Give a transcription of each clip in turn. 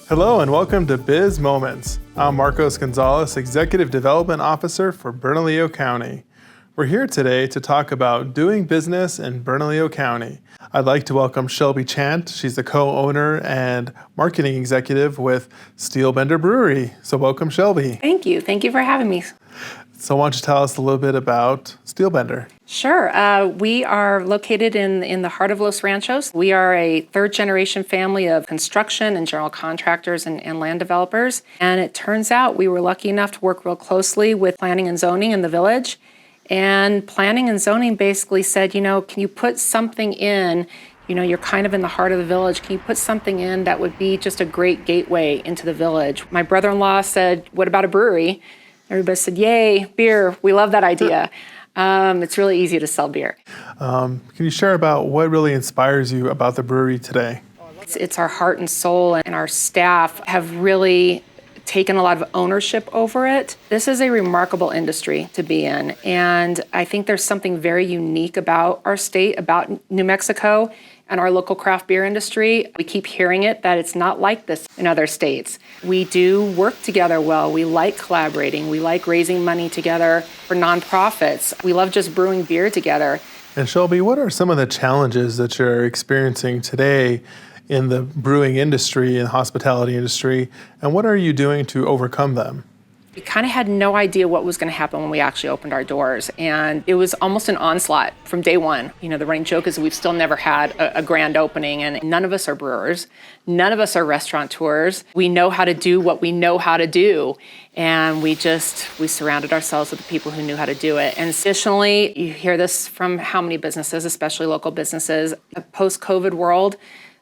Hello and welcome to Biz Moments. I'm Marcos Gonzalez, Executive Development Officer for Bernalillo County. We're here today to talk about doing business in Bernalillo County. I'd like to welcome Shelby Chant. She's the co-owner and marketing executive with Steel Bender Brewery. So welcome, Shelby. Thank you. Thank you for having me. So why don't you tell us a little bit about Steel Bender? Sure. We are located in the heart of Los Ranchos. We are a third-generation family of construction and general contractors and land developers. And it turns out we were lucky enough to work real closely with planning and zoning in the village. And planning and zoning basically said, can you put something in, you're kind of in the heart of the village. Can you put something in that would be just a great gateway into the village? My brother-in-law said, what about a brewery? Everybody said, yay, beer. We love that idea. It's really easy to sell beer. Can you share about what really inspires you about the brewery today? It's our heart and soul, and our staff have really taken a lot of ownership over it. This is a remarkable industry to be in, and I think there's something very unique about our state, about New Mexico, and our local craft beer industry. We keep hearing it that it's not like this in other states. We do work together well. We like collaborating. We like raising money together for nonprofits. We love just brewing beer together. And Shelby, what are some of the challenges that you're experiencing today in the brewing industry and hospitality industry, and what are you doing to overcome them? We kind of had no idea what was going to happen when we actually opened our doors, and it was almost an onslaught from day one. The running joke is we've still never had a grand opening, and none of us are brewers. None of us are restaurateurs. We know how to do what we know how to do, and we surrounded ourselves with the people who knew how to do it. And additionally, you hear this from how many businesses, especially local businesses, a post-COVID world,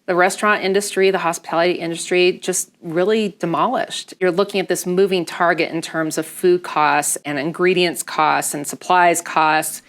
the restaurant industry, the hospitality industry just really demolished. You're looking at this moving target in terms of food costs and ingredients costs and supplies costs,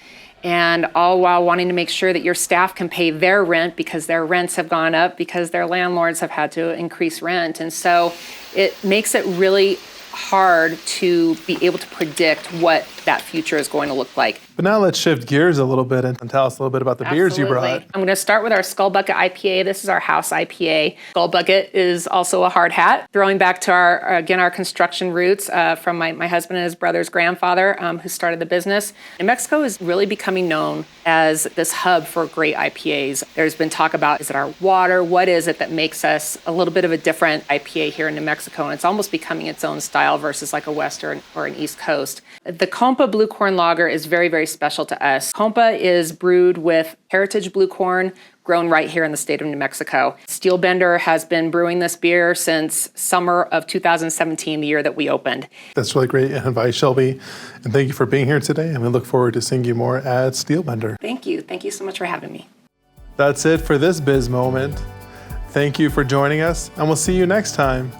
and all while wanting to make sure that your staff can pay their rent because their rents have gone up because their landlords have had to increase rent. And so it makes it really hard to be able to predict what that future is going to look like. But now let's shift gears a little bit and tell us a little bit about the beers you brought. I'm going to start with our Skull Bucket IPA. This is our house IPA. Skull Bucket is also a hard hat, throwing back to our construction roots from my husband and his brother's grandfather who started the business. New Mexico is really becoming known as this hub for great IPAs. There's been talk about, is it our water? What is it that makes us a little bit of a different IPA here in New Mexico? And it's almost becoming its own style versus like a Western or an East Coast. The Compa Blue Corn Lager is very, very special to us. Compa is brewed with heritage blue corn grown right here in the state of New Mexico. Steel Bender has been brewing this beer since summer of 2017, the year that we opened. That's really great advice, Shelby. And thank you for being here today. And we look forward to seeing you more at Steel Bender. Thank you. Thank you so much for having me. That's it for this Biz Moment. Thank you for joining us, and we'll see you next time.